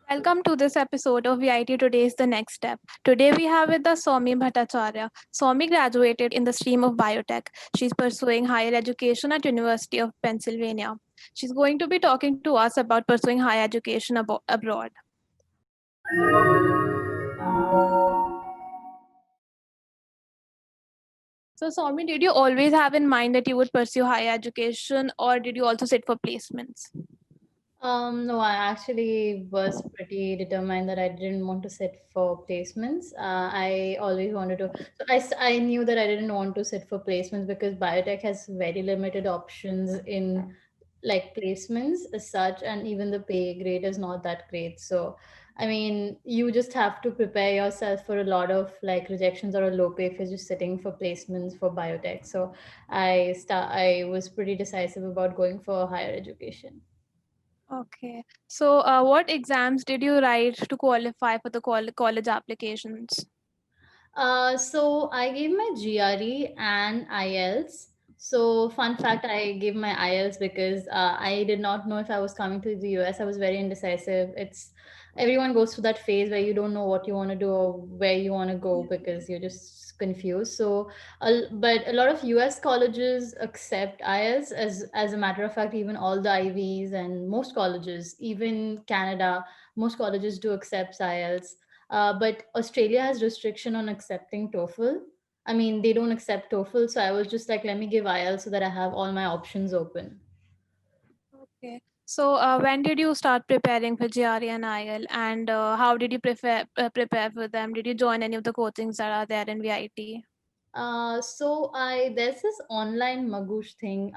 Welcome to this episode of VIT Today's The Next Step. Today we have with us Soumi Bhattacharya. Soumi graduated in the stream of biotech. She's pursuing higher education at University of Pennsylvania. She's going to be talking to us about pursuing higher education abroad. So Soumi, did you always have in mind that you would pursue higher education or did you also sit for placements? No, I actually was pretty determined that I didn't want to sit for placements. I always wanted to. I knew that I didn't want to sit for placements because biotech has very limited options in like placements as such, and even the pay grade is not that great. So, I mean, you just have to prepare yourself for a lot of like rejections or a low pay if you're just sitting for placements for biotech. So, I was pretty decisive about going for higher education. Okay. So what exams did you write to qualify for the college applications? So I gave my GRE and IELTS. So fun fact, I gave my IELTS because I did not know if I was coming to the US. I was very indecisive. It's everyone goes through that phase where you don't know what you want to do or where you want to go because you're just confused. So, but a lot of US colleges accept IELTS. As a matter of fact, even all the Ivies and most colleges, even Canada, most colleges do accept IELTS. But Australia has restriction on accepting TOEFL. I mean, they don't accept TOEFL, so I was just like, let me give IELTS so that I have all my options open. Okay. So, when did you start preparing for GRE and IL, and how did you prepare for them? Did you join any of the coachings that are there in VIT? So I there's this online Magoosh thing.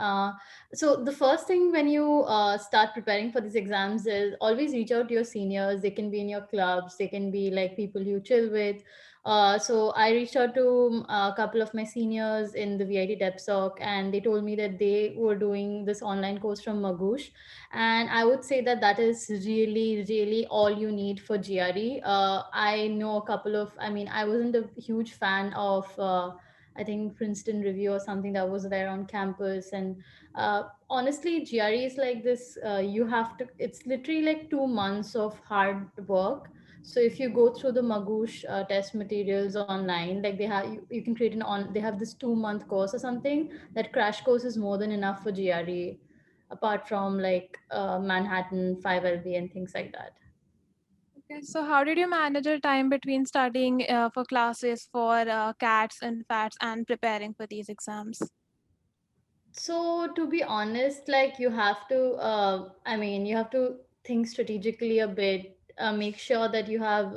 So the first thing when you start preparing for these exams is always reach out to your seniors. They can be in your clubs. They can be like people you chill with. So I reached out to a couple of my seniors in the VIT DepSoc, and they told me that they were doing this online course from Magoosh, and I would say that that is really, really all you need for GRE. I know a couple of. I mean, I wasn't a huge fan of. I think Princeton Review or something that was there on campus. And honestly, GRE is like this. You have to. It's literally like 2 months of hard work. So if you go through the Magoosh test materials online, like you can create an on. They have this 2 month course or something. That crash course is more than enough for GRE, apart from like Manhattan 5LB and things like that. Okay. So, how did you manage your time between studying for classes for CATs and FATs and preparing for these exams? So to be honest, like you have to, I mean, you have to think strategically a bit. Make sure that you have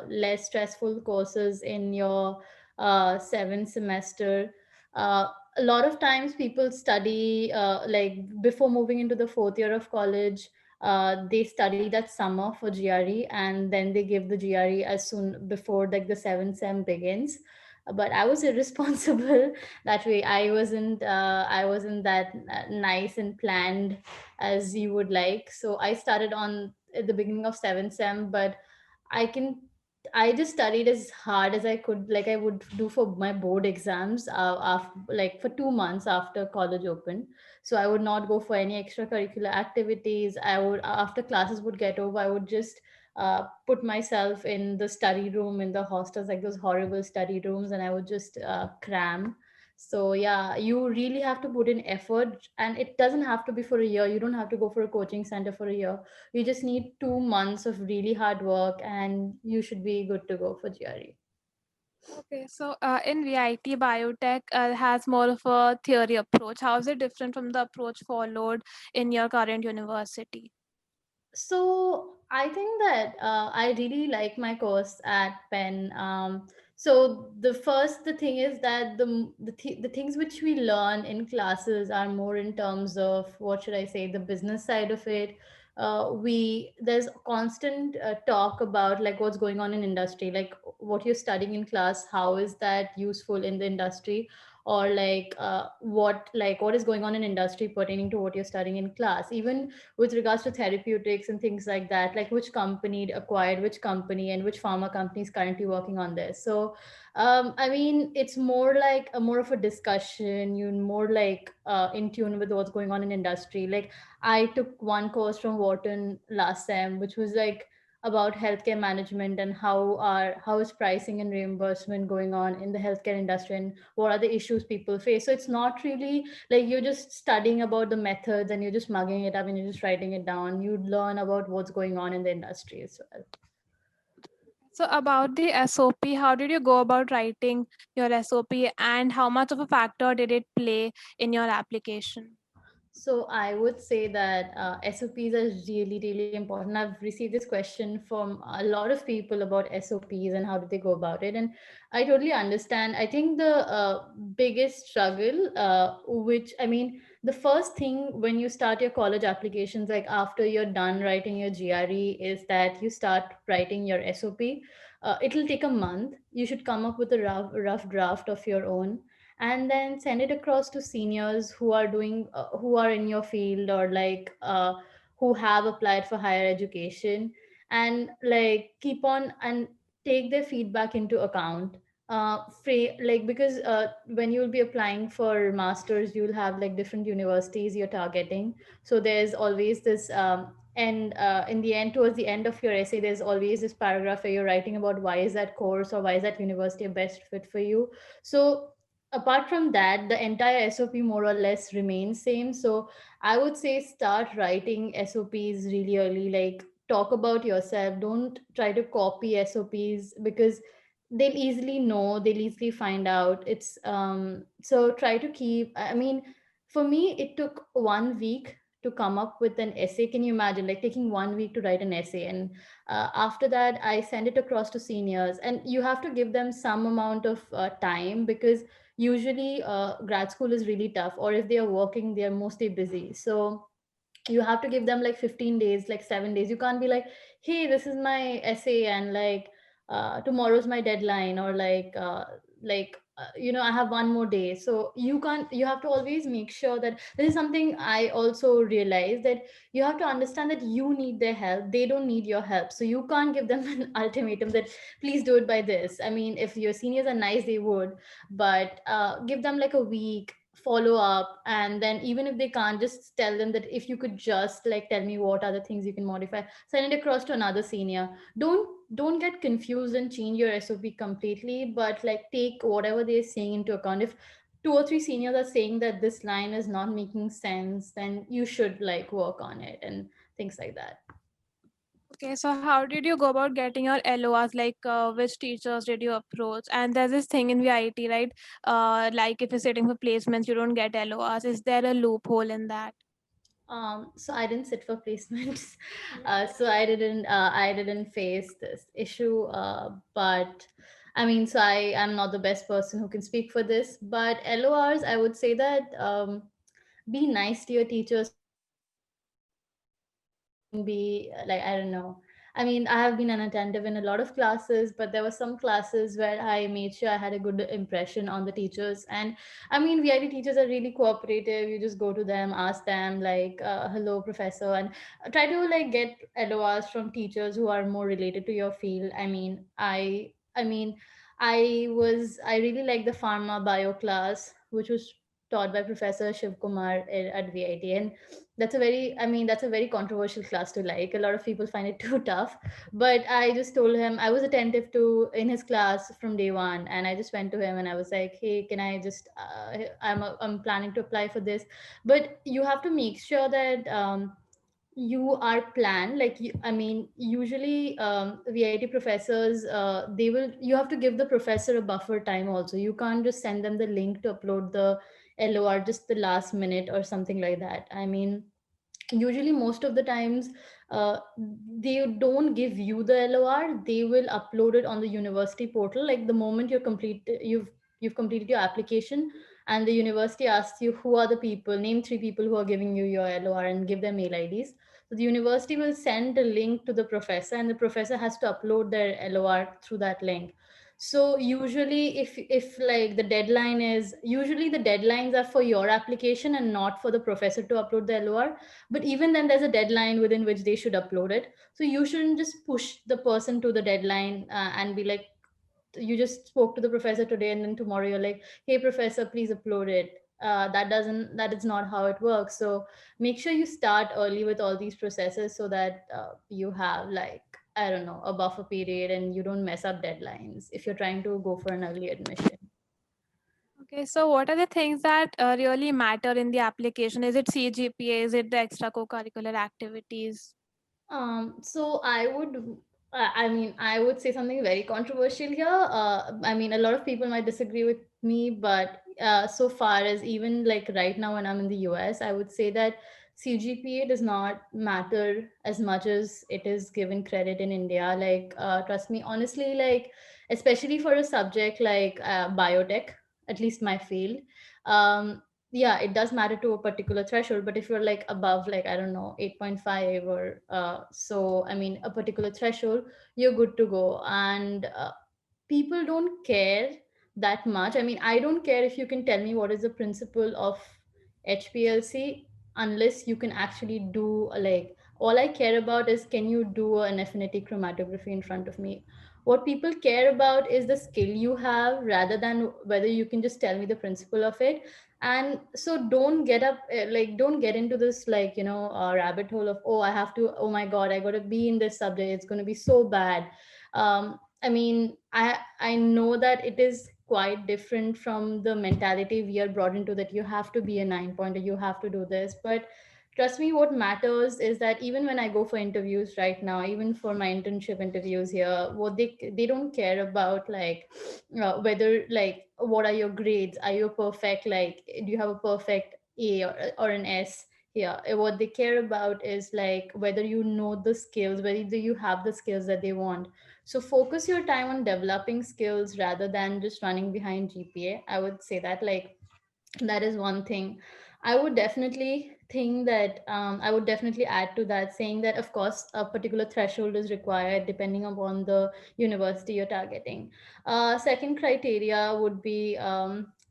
less stressful courses in your seventh semester. A lot of times, people study like before moving into the fourth year of college. They study that summer for GRE, and then they give the GRE as soon before like the seventh sem begins. But I was irresponsible that way. I wasn't that nice and planned as you would like, so I started on at the beginning of 7th sem. But i can I just studied as hard as I could, like I would do for my board exams, like for 2 months after college opened. So I would not go for any extracurricular activities. I would, after classes would get over, I would just put myself in the study room in the hostels, like those horrible study rooms, and I would just cram. So yeah, you really have to put in effort, and it doesn't have to be for a year. You don't have to go for a coaching center for a year. You just need 2 months of really hard work, and you should be good to go for GRE. Okay, so in VIT, biotech has more of a theory approach. How is it different from the approach followed in your current university? So I think that I really like my course at Penn. So the thing is that the things which we learn in classes are more in terms of, what should I say, the business side of it. We There's constant talk about like what's going on in industry, like what you're studying in class, how is that useful in the industry, or what is going on in industry pertaining to what you're studying in class. Even with regards to therapeutics and things like that, like which company acquired which company and which pharma company is currently working on this. So I mean, it's more like more of a discussion. You're more like in tune with what's going on in industry. Like I took one course from Wharton last sem, which was like about healthcare management and how is pricing and reimbursement going on in the healthcare industry, and what are the issues people face. So it's not really like you're just studying about the methods and you're just mugging it up and you're just writing it down. You learn about what's going on in the industry as well. So about the SOP, how did you go about writing your SOP, and how much of a factor did it play in your application? So I would say that SOPs are really, really important. I've received this question from a lot of people about SOPs and how do they go about it, and I totally understand. I think the biggest struggle, which I mean, the first thing when you start your college applications, like after you're done writing your GRE, is that you start writing your SOP. It'll take a month. You should come up with a rough draft of your own, and then send it across to seniors who are doing who are in your field, or like who have applied for higher education, and like keep on and take their feedback into account. Like because when you'll be applying for masters, you'll have like different universities you're targeting. So there's always this and in the end, towards the end of your essay, there's always this paragraph where you're writing about why is that course or why is that university a best fit for you. So apart from that, the entire SOP more or less remains same. So I would say start writing SOPs really early. Like talk about yourself. Don't try to copy SOPs because they'll easily know, they'll easily find out. It's so try to keep, I mean, for me it took 1 week to come up with an essay. Can you imagine like taking 1 week to write an essay? And after that I send it across to seniors, and you have to give them some amount of time, because usually grad school is really tough, or if they are working they are mostly busy. So you have to give them like 15 days, like 7 days. You can't be like, hey, this is my essay, and like tomorrow's my deadline, or I have one more day. So you can't, you have to always make sure that this is something I also realized, that you have to understand that you need their help, they don't need your help. So you can't give them an ultimatum that please do it by this. I mean, if your seniors are nice, they would, but give them like a week, follow up, and then even if they can't, just tell them that if you could just like tell me what are the things you can modify, send it across to another senior. Don't get confused and change your SOP completely, but like take whatever they're saying into account. If two or three seniors are saying that this line is not making sense, then you should like work on it and things like that. Okay, so how did you go about getting your LORs? Like, which teachers did you approach? And there's this thing in VIT, right? Like, if you're sitting for placements, you don't get LORs. Is there a loophole in that? So I didn't sit for placements, so I didn't face this issue. But I mean, so I am not the best person who can speak for this. But LORs, I would say that be nice to your teachers. Be like, I don't know, I mean, I have been inattentive in a lot of classes, but there were some classes where I made sure I had a good impression on the teachers. And I mean, VIT teachers are really cooperative. You just go to them, ask them like, hello professor, and try to like get LORs from teachers who are more related to your field. I really like the pharma bio class, which was taught by Professor Shiv Kumar at VIT. And that's a very controversial class to like. A lot of people find it too tough, but I just told him, I was attentive to in his class from day one, and I just went to him and I was like, hey, can I just I'm planning to apply for this. But you have to make sure that you are planned, like I mean, usually VIT professors, you have to give the professor a buffer time also. You can't just send them the link to upload the LOR just the last minute or something like that. I mean, usually most of the times they don't give you the LOR. They will upload it on the university portal. Like the moment you've completed your application, and the university asks you who are the people, name three people who are giving you your LOR and give their mail IDs. So the university will send a link to the professor, and the professor has to upload their LOR through that link. So usually if like the deadline is, usually the deadlines are for your application and not for the professor to upload the LOR. But even then there's a deadline within which they should upload it. So you shouldn't just push the person to the deadline and be like, you just spoke to the professor today and then tomorrow you're like, hey professor, please upload it. That is not how it works. So make sure you start early with all these processes, so that you have like I don't know, a buffer period and you don't mess up deadlines if you're trying to go for an early admission. Okay, so what are the things that really matter in the application? Is it CGPA? Is it the extra co-curricular activities? So I mean, I would say something very controversial here. I mean, a lot of people might disagree with me, but so far as even like right now when I'm in the US, I would say that CGPA does not matter as much as it is given credit in India. Like, trust me, honestly, like, especially for a subject like biotech, at least my field. Um, yeah, it does matter to a particular threshold, but if you're like above, like, I don't know, 8.5 or so, I mean, a particular threshold, you're good to go. And people don't care that much. I mean, I don't care if you can tell me what is the principle of HPLC, unless you can actually do like, all I care about is, can you do an affinity chromatography in front of me? What people care about is the skill you have, rather than whether you can just tell me the principle of it. And so don't get up, like, don't get into this, like, rabbit hole of, oh, I have to, oh my god, I got to be in this subject, it's going to be so bad. I mean, I know that it is quite different from the mentality we are brought into, that you have to be a 9 pointer, you have to do this. But trust me, what matters is that even when I go for interviews right now, even for my internship interviews here, what they don't care about, like, whether, like, what are your grades, are you perfect, like, do you have a perfect A or an S here. What they care about is like whether you know the skills, whether you have the skills that they want. So focus your time on developing skills rather than just running behind GPA. I would say that, like, that is one thing. I would definitely think that, I would definitely add to that, saying that of course a particular threshold is required depending upon the university you're targeting. Second criteria would be,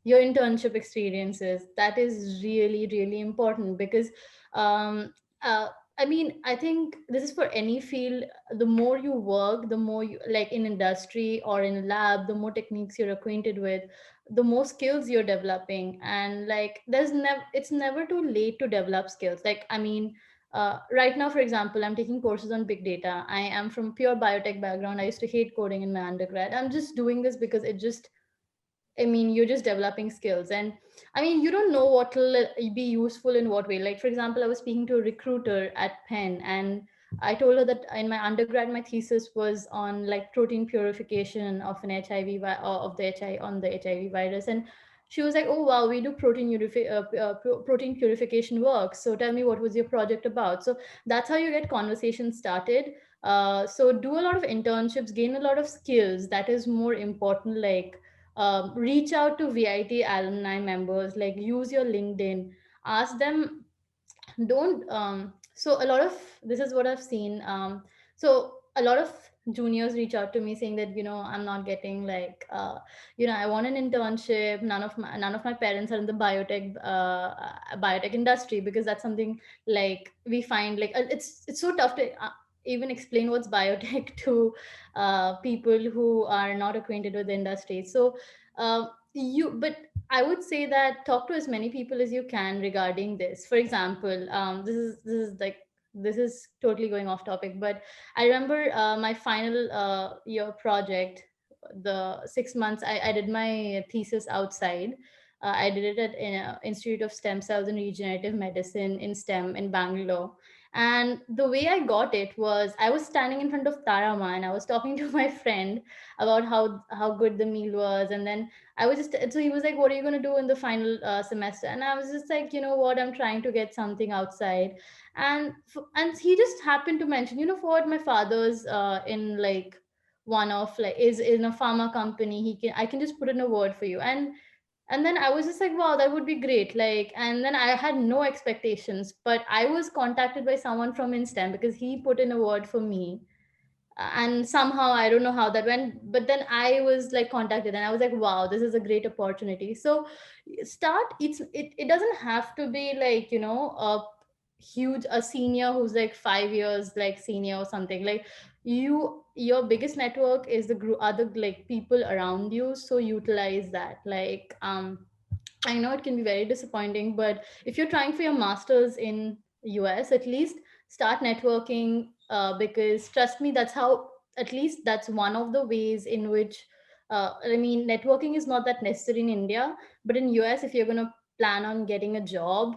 your internship experiences. That is really really important, because um, uh, I mean, I think this is for any field. The more you work, the more you, like in industry or in a lab, the more techniques you're acquainted with, the more skills you're developing. And like, it's never too late to develop skills. Like, I mean, right now, for example, I'm taking courses on big data. I am from pure biotech background. I used to hate coding in my undergrad. I'm just doing this because it just, I mean, you're just developing skills. And I mean, you don't know what will be useful in what way. Like, for example, I was speaking to a recruiter at Penn, and I told her that in my undergrad, my thesis was on like protein purification of an of the on the HIV virus. And she was like, "Oh wow, we do protein purification work. So tell me, what was your project about?" So that's how you get conversations started. So do a lot of internships, gain a lot of skills. That is more important. Like, reach out to VIT alumni members, like use your LinkedIn, ask them. Don't So a lot of, this is what I've seen. So a lot of juniors reach out to me saying that, I'm not getting like, I want an internship. None of my parents are in the biotech industry, because that's something, like, we find like, it's so tough to even explain what's biotech to people who are not acquainted with the industry. So but I would say that talk to as many people as you can regarding this. For example, this is totally going off topic, but I remember my final year project, the 6 months I did my thesis outside. I did it at Institute of Stem Cells and Regenerative Medicine in STEM in Bangalore. And the way I got it was, I was standing in front of Tarama and I was talking to my friend about how good the meal was. And then I was just, so he was like, "What are you going to do in the final semester?" And I was just like, "You know what? I'm trying to get something outside." And he just happened to mention, for what, my father's in like one of like is in a pharma company. I can just put in a word for you. And then I was just like, wow, that would be great. Like, and then I had no expectations, but I was contacted by someone from Instem because he put in a word for me. And somehow, I don't know how that went, but then I was like contacted and I was like, wow, this is a great opportunity. So it doesn't have to be like, a senior who's like 5 years like senior or something. Like, your biggest network is the group, other like people around you, so utilize that. Like, I know it can be very disappointing, but if you're trying for your masters in US, at least start networking because trust me, that's how, at least that's one of the ways in which, I mean, networking is not that necessary in India, but in US, if you're going to plan on getting a job,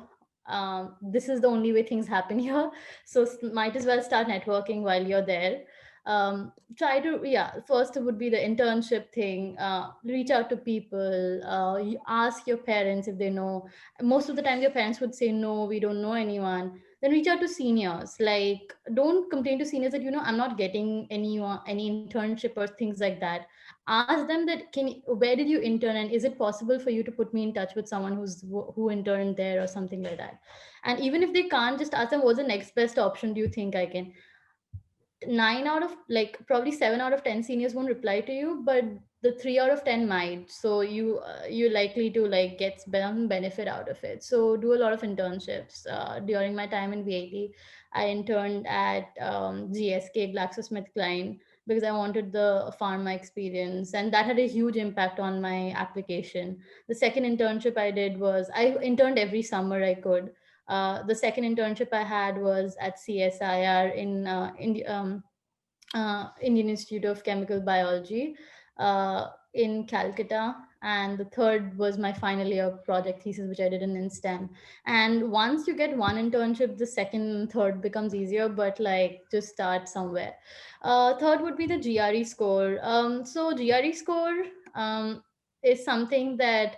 this is the only way things happen here. So might as well start networking while you're there. Try to, yeah, first would be the internship thing. Reach out to people. You ask your parents if they know. Most of the time your parents would say no, we don't know anyone. Then reach out to seniors. Like, don't complain to seniors that, I'm not getting any internship or things like that. Ask them that, where did you intern, and is it possible for you to put me in touch with someone who interned there or something like that. And even if they can't, just ask them, what's the next best option do you think I can. 9 out of, like, probably 7 out of 10 seniors won't reply to you, but the 3 out of 10 might. So you're likely to, like, get some benefit out of it. So do a lot of internships. During my time in VAT, I interned at GSK, GlaxoSmithKline, because I wanted the pharma experience, and that had a huge impact on my application. The second internship I did was, I interned every summer I could. The second internship I had was at CSIR Indian Institute of Chemical Biology in Calcutta. And the third was my final year project thesis, which I did in STEM. And once you get one internship, the second and third becomes easier, but like, just start somewhere. Third would be the GRE score. So GRE score is something that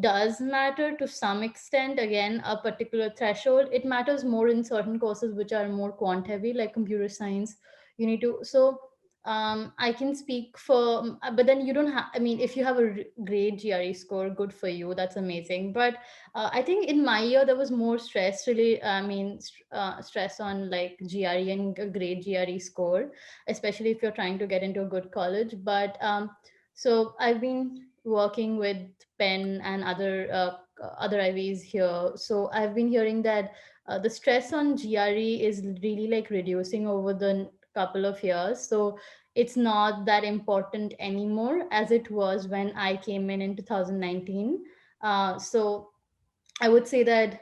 does matter to some extent. Again, a particular threshold. It matters more in certain courses which are more quant heavy, like computer science. You need to, so I can speak for, but then you don't have, I mean, if you have a great GRE score, good for you, that's amazing. But I think in my year there was more stress, really, I mean, stress on like GRE and a great GRE score, especially if you're trying to get into a good college. But so I've been working with Penn and other IVs here. So I've been hearing that the stress on GRE is really like reducing over the couple of years. So it's not that important anymore as it was when I came in 2019. So I would say that,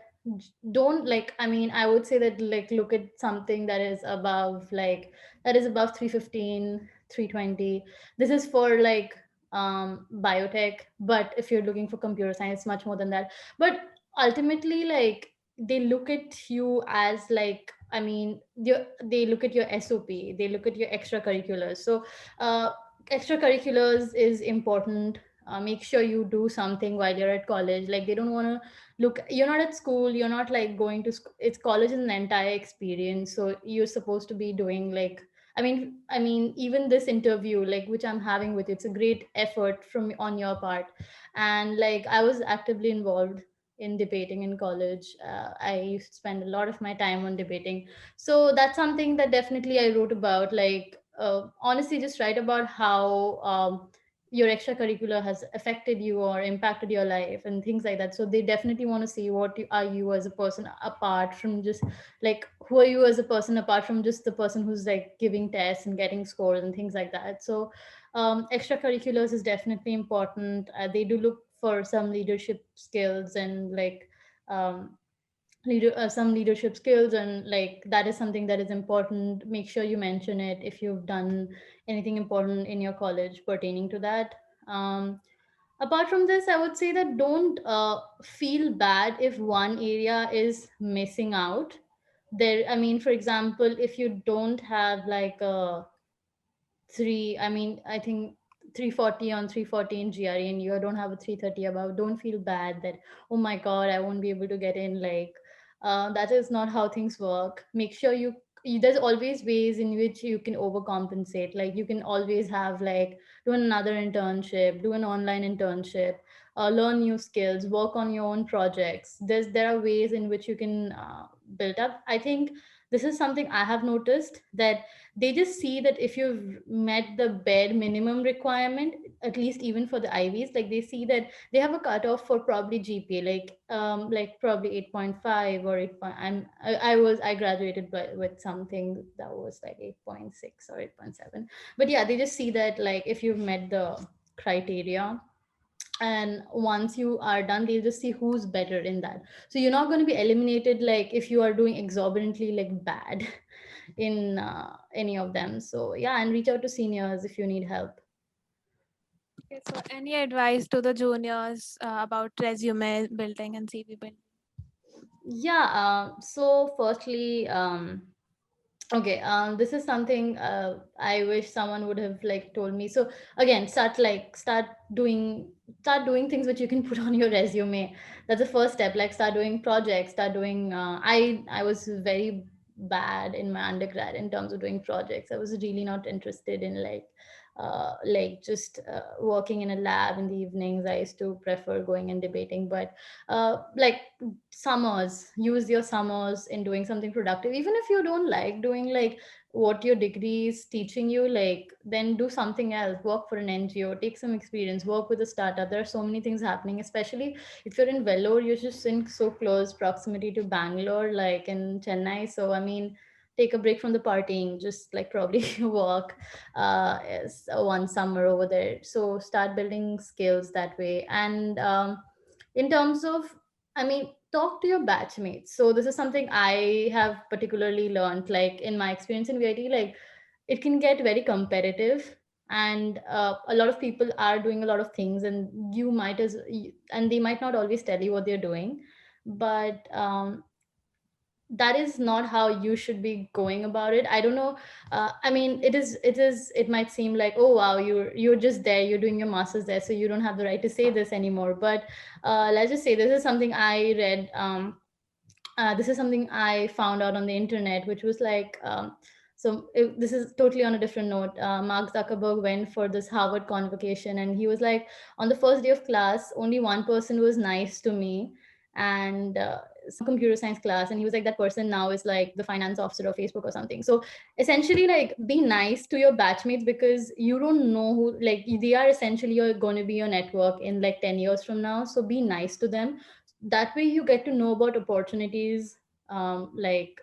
don't, like, I mean, I would say that, like, look at something that is above, like, that is above 315, 320. This is for like biotech, but if you're looking for computer science, it's much more than that. But ultimately, like, they look at you as, like, I mean, they look at your SOP, they look at your extracurriculars. So uh, extracurriculars is important. Make sure you do something while you're at college. Like, they don't want to look, you're not at school, you're not like going to it's college is an entire experience. So you're supposed to be doing, like, I mean even this interview, like, which I'm having with you, it's a great effort from on your part. And like, I was actively involved in debating in college. I used to spend a lot of my time on debating. So that's something that definitely I wrote about. Like, honestly, just write about how your extracurricular has affected you or impacted your life and things like that. So they definitely want to see what are you as a person, apart from just, like, who are you as a person apart from just the person who's like giving tests and getting scores and things like that. So extracurriculars is definitely important. They do look for some leadership skills and like um, some leadership skills, and like, that is something that is important. Make sure you mention it if you've done anything important in your college pertaining to that. Apart from this, I would say that don't feel bad if one area is missing out. There, I mean, for example, if you don't have like a I think 340 on 340 in GRE and you don't have a 330 above, don't feel bad that, oh my God, I won't be able to get in. Like, that is not how things work. Make sure there's always ways in which you can overcompensate. Like, you can always have, like, do another internship, do an online internship, learn new skills, work on your own projects. There are ways in which you can build up. I think this is something I have noticed, that they just see that if you've met the bare minimum requirement, at least even for the IVs, like, they see that they have a cutoff for probably GPA, like probably 8.5 or 8 point. I graduated with something that was like 8.6 or 8.7. But yeah, they just see that, like, if you've met the criteria, and once you are done, they'll just see who's better in that. So you're not going to be eliminated, like, if you are doing exorbitantly like bad. in any of them. So yeah, and reach out to seniors if you need help. Okay, so any advice to the juniors about resume building and CV building? Yeah, so firstly, okay, this is something I wish someone would have like told me. So again, start doing things which you can put on your resume. That's the first step. Like start doing projects, start doing I was very bad in my undergrad in terms of doing projects. I was really not interested in like just working in a lab in the evenings. I used to prefer going and debating, but like summers, use your summers in doing something productive. Even if you don't like doing like what your degree is teaching you, like then do something else. Work for an NGO, take some experience, work with a startup. There are so many things happening, especially if you're in Vellore. You're just in so close proximity to Bangalore, like in Chennai. So I mean, take a break from the partying, just like probably work one summer over there. So start building skills that way. And in terms of, I mean, talk to your batchmates. So this is something I have particularly learned, like in my experience in VIT, like it can get very competitive, and a lot of people are doing a lot of things, and and they might not always tell you what they're doing, but that is not how you should be going about it. I don't know. I mean, it might seem like, oh wow, you're just there, you're doing your masters there, so you don't have the right to say this anymore. But let's just say this is something I read. This is something I found out on the internet, which was like, this is totally on a different note. Mark Zuckerberg went for this Harvard convocation, and he was like, on the first day of class, only one person was nice to me, and some computer science class, and he was like, that person now is like the finance officer of Facebook or something. So essentially, like, be nice to your batchmates, because you don't know who, like, they are essentially going to be your network in like 10 years from now. So be nice to them. That way you get to know about opportunities, like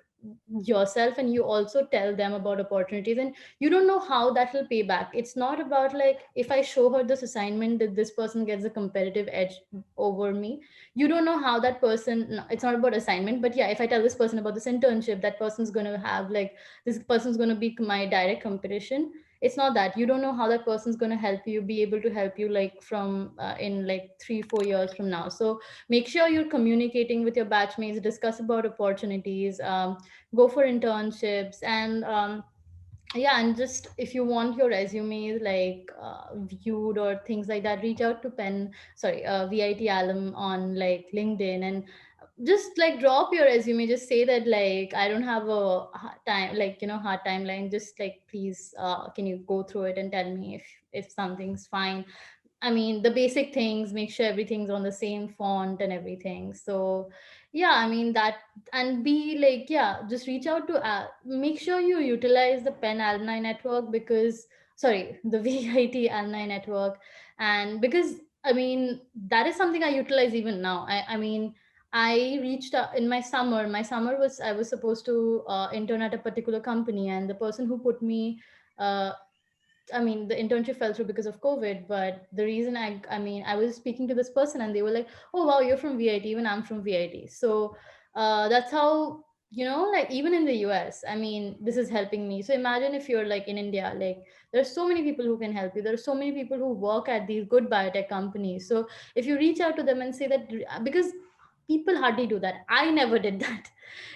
yourself, and you also tell them about opportunities, and you don't know how that will pay back. It's not about like, if I show her this assignment, that this person gets a competitive edge over me. You don't know how that person, no, it's not about assignment, but yeah, if I tell this person about this internship, that person's going to have like, this person's going to be my direct competition. It's not that. You don't know how that person's going to help you, be able to help you, like from in like 3-4 years from now. So make sure you're communicating with your batchmates, discuss about opportunities, go for internships, and yeah, and just if you want your resume like viewed or things like that, reach out to VIT alum on like LinkedIn, and just like drop your resume. Just say that like, I don't have a time, like, hard timeline. Just like, please, can you go through it and tell me if something's fine. I mean, the basic things, make sure everything's on the same font and everything. So, yeah, I mean, that, and be like, yeah, just reach out to, make sure you utilize the Penn Alumni Network, because, sorry, the VIT Alumni Network. And because, I mean, that is something I utilize even now. I mean, I reached out in my summer was, I was supposed to intern at a particular company, and the person who put me, uh, I mean, the internship fell through because of COVID. But the reason I mean, I was speaking to this person, and they were like, "Oh wow, you're from VIT. Even I'm from VIT." So that's how, like, even in the US, I mean, this is helping me. So imagine if you're like in India, like there's so many people who can help you. There are so many people who work at these good biotech companies. So if you reach out to them and say that, because people hardly do that. I never did that,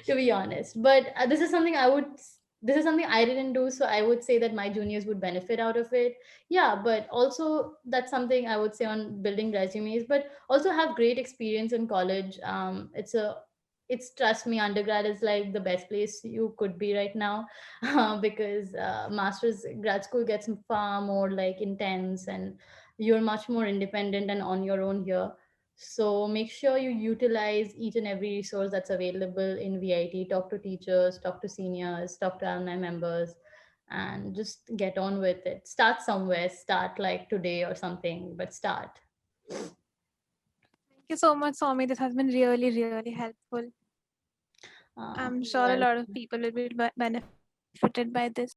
to be honest. But this is something I didn't do, so I would say that my juniors would benefit out of it. Yeah, but also that's something I would say on building resumes, but also have great experience in college. It's, trust me, undergrad is like the best place you could be right now, because master's grad school gets far more like intense, and you're much more independent and on your own here. So make sure you utilize each and every resource that's available in VIT. Talk to teachers, talk to seniors, talk to alumni members, and just get on with it. Start somewhere, start like today or something, but start. Thank you so much, Somi. This has been really, really helpful. I'm sure a Well, lot of people will be benefited by this.